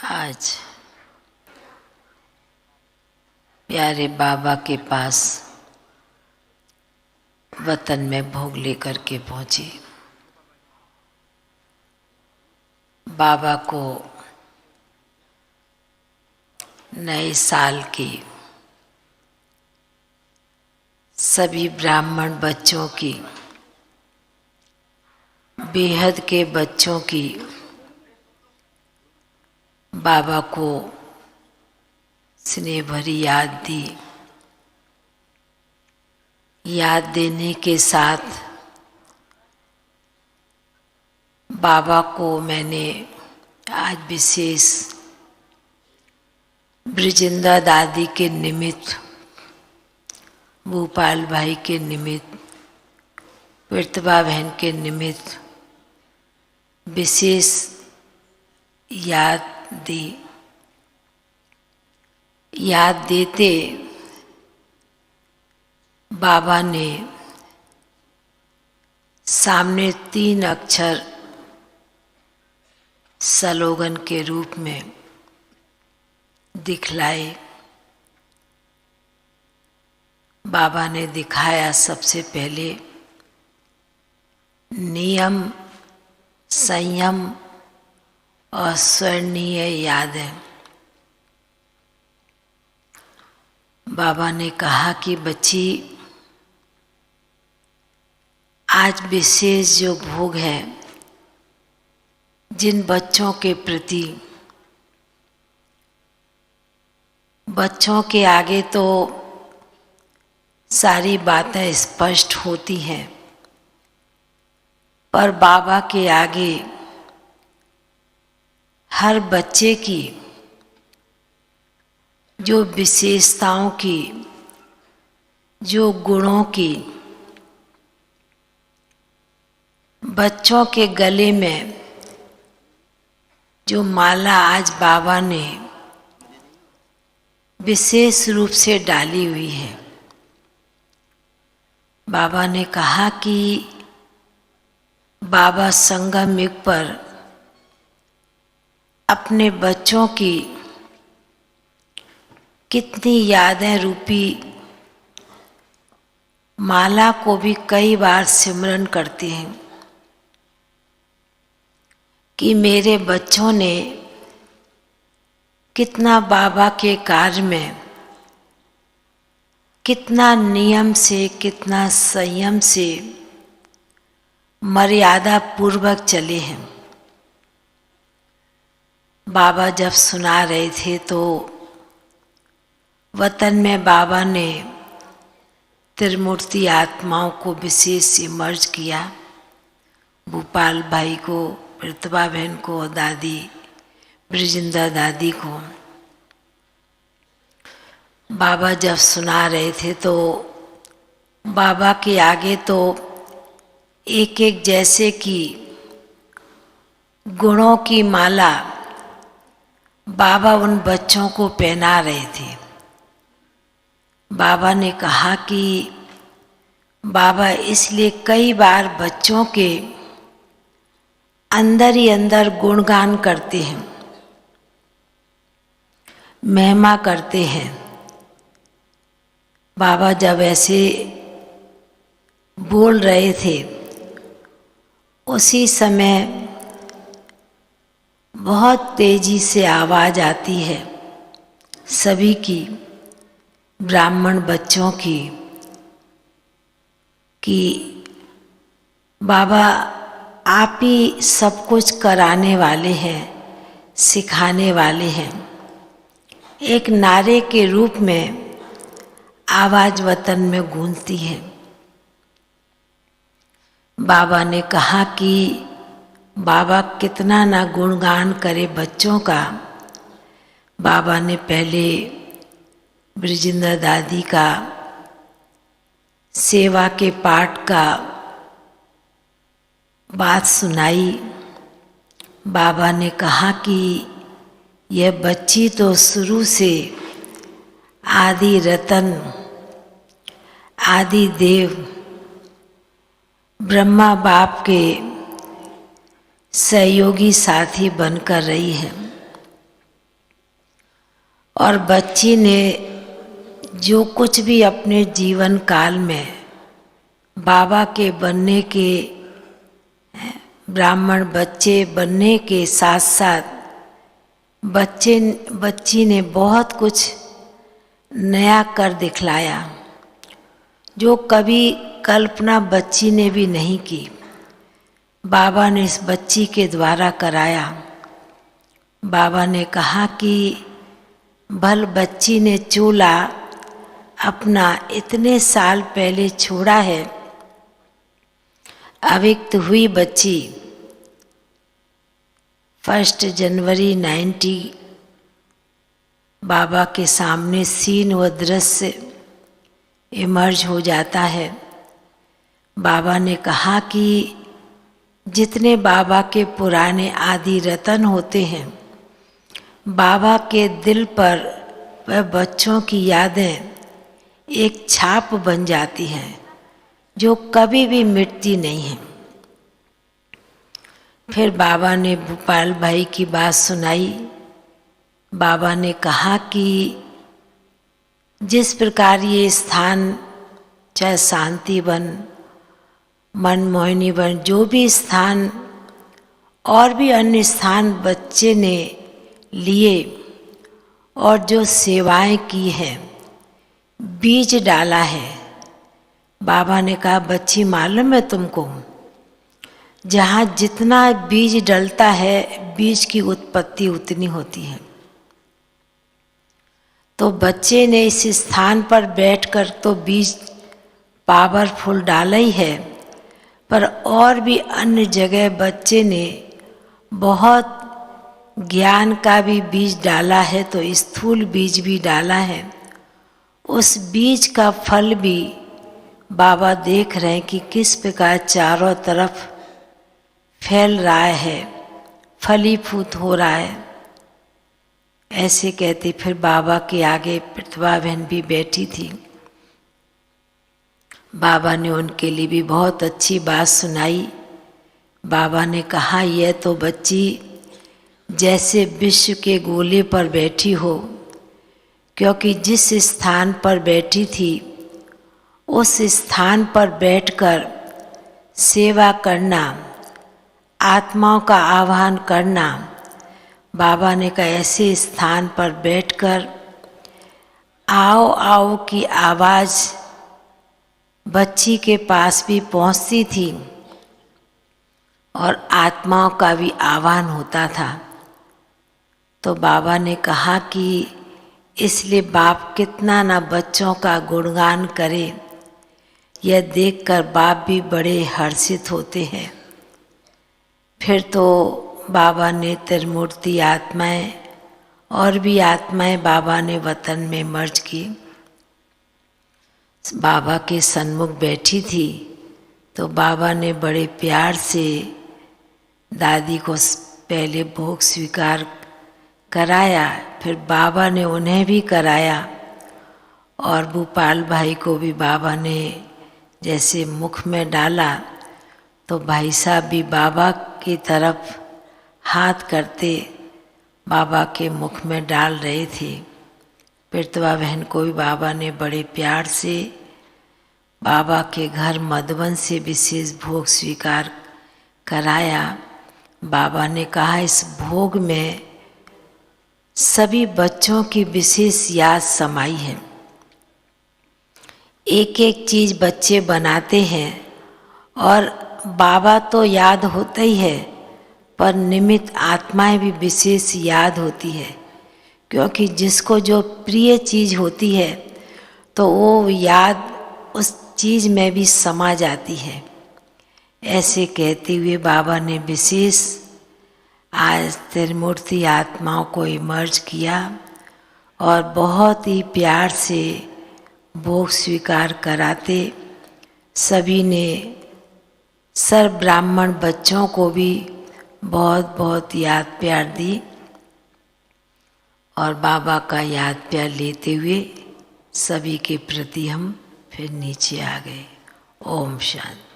आज प्यारे बाबा के पास वतन में भोग लेकर के पहुंची। बाबा को नए साल की सभी ब्राह्मण बच्चों की, बेहद के बच्चों की बाबा को स्नेह भरी याद दी। याद देने के साथ बाबा को मैंने आज विशेष ब्रिजिंदा दादी के निमित्त, भूपाल भाई के निमित्त, प्रतिभा बहन के निमित्त विशेष याद दी। याद देते बाबा ने सामने 3 अक्षर स्लोगन के रूप में दिखलाए। बाबा ने दिखाया सबसे पहले नियम, संयम और स्वर्णीय यादें। बाबा ने कहा कि बच्ची, आज विशेष जो भोग है, जिन बच्चों के प्रति, बच्चों के आगे तो सारी बातें स्पष्ट होती हैं, पर बाबा के आगे हर बच्चे की जो विशेषताओं की, जो गुणों की, बच्चों के गले में जो माला आज बाबा ने विशेष रूप से डाली हुई है। बाबा ने कहा कि बाबा संगम युग पर अपने बच्चों की कितनी यादें रूपी माला को भी कई बार सिमरन करते हैं कि मेरे बच्चों ने कितना बाबा के कार्य में, कितना नियम से, कितना संयम से, मर्यादा पूर्वक चले हैं। बाबा जब सुना रहे थे तो वतन में बाबा ने त्रिमूर्ति आत्माओं को विशेष इमर्ज किया। भूपाल भाई को, प्रतिभा बहन को, दादी ब्रिजिंदा दादी को। बाबा जब सुना रहे थे तो बाबा के आगे तो एक एक जैसे कि गुणों की माला बाबा उन बच्चों को पहना रहे थे। बाबा ने कहा कि बाबा इसलिए कई बार बच्चों के अंदर ही अंदर गुणगान करते हैं, महिमा करते हैं। बाबा जब ऐसे बोल रहे थे, उसी समय बहुत तेजी से आवाज आती है सभी की, ब्राह्मण बच्चों की, कि बाबा आप ही सब कुछ कराने वाले हैं, सिखाने वाले हैं। एक नारे के रूप में आवाज वतन में गूंजती है। बाबा ने कहा कि बाबा कितना ना गुणगान करे बच्चों का। बाबा ने पहले ब्रिजिंदा दादी का सेवा के पाठ का बात सुनाई। बाबा ने कहा कि यह बच्ची तो शुरू से आदि रतन, आदि देव, ब्रह्मा बाप के सहयोगी साथी बनकर रही है। और बच्ची ने जो कुछ भी अपने जीवन काल में बाबा के बनने के, ब्राह्मण बच्चे बनने के साथ साथ बच्ची ने बहुत कुछ नया कर दिखलाया, जो कभी कल्पना बच्ची ने भी नहीं की, बाबा ने इस बच्ची के द्वारा कराया। बाबा ने कहा कि भल बच्ची ने चूल्हा अपना इतने साल पहले छोड़ा है। अविक्त हुई बच्ची 1 जनवरी 90 बाबा के सामने सीन व दृश्य इमर्ज हो जाता है। बाबा ने कहा कि जितने बाबा के पुराने आदि रतन होते हैं, बाबा के दिल पर वह बच्चों की यादें एक छाप बन जाती हैं जो कभी भी मिटती नहीं है। फिर बाबा ने भूपाल भाई की बात सुनाई। बाबा ने कहा कि जिस प्रकार ये स्थान, चाहे शांति वन, मनमोहिनी वन, जो भी स्थान और भी अन्य स्थान बच्चे ने लिए और जो सेवाएं की हैं, बीज डाला है। बाबा ने कहा बच्ची मालूम है तुमको, जहाँ जितना बीज डलता है बीज की उत्पत्ति उतनी होती है। तो बच्चे ने इस स्थान पर बैठकर तो बीज पावरफुल डाला ही है, पर और भी अन्य जगह बच्चे ने बहुत ज्ञान का भी बीज डाला है, तो स्थूल बीज भी डाला है। उस बीज का फल भी बाबा देख रहे हैं कि किस प्रकार चारों तरफ फैल रहा है, फलीभूत हो रहा है। ऐसे कहते फिर बाबा के आगे प्रतिभा बहन भी बैठी थी। बाबा ने उनके लिए भी बहुत अच्छी बात सुनाई। बाबा ने कहा यह तो बच्ची जैसे विश्व के गोले पर बैठी हो, क्योंकि जिस स्थान पर बैठी थी उस स्थान पर बैठकर सेवा करना, आत्माओं का आह्वान करना। बाबा ने कहा ऐसे स्थान पर बैठकर आओ आओ की आवाज़ बच्ची के पास भी पहुंचती थी और आत्माओं का भी आह्वान होता था। तो बाबा ने कहा कि इसलिए बाप कितना ना बच्चों का गुणगान करे, यह देखकर बाप भी बड़े हर्षित होते हैं। फिर तो बाबा ने त्रिमूर्ति आत्माएं और भी आत्माएं बाबा ने वतन में मर्ज की। बाबा के सन्मुख बैठी थी तो बाबा ने बड़े प्यार से दादी को पहले भोग स्वीकार कराया, फिर बाबा ने उन्हें भी कराया और भूपाल भाई को भी बाबा ने जैसे मुख में डाला तो भाई साहब भी बाबा की तरफ हाथ करते बाबा के मुख में डाल रहे थे। प्रतिभा बहन को भी बाबा ने बड़े प्यार से बाबा के घर मधुबन से विशेष भोग स्वीकार कराया। बाबा ने कहा इस भोग में सभी बच्चों की विशेष याद समाई है। एक एक चीज़ बच्चे बनाते हैं और बाबा तो याद होता ही है, पर निमित्त आत्माएं भी विशेष याद होती है, क्योंकि जिसको जो प्रिय चीज़ होती है तो वो याद उस चीज़ में भी समा जाती है। ऐसे कहते हुए बाबा ने विशेष आज त्रिमूर्ति आत्माओं को इमर्ज किया और बहुत ही प्यार से भोग स्वीकार कराते सभी ने सर्व ब्राह्मण बच्चों को भी बहुत बहुत याद प्यार दी और बाबा का याद प्यार लेते हुए सभी के प्रति हम फिर नीचे आ गए। ओम शांति।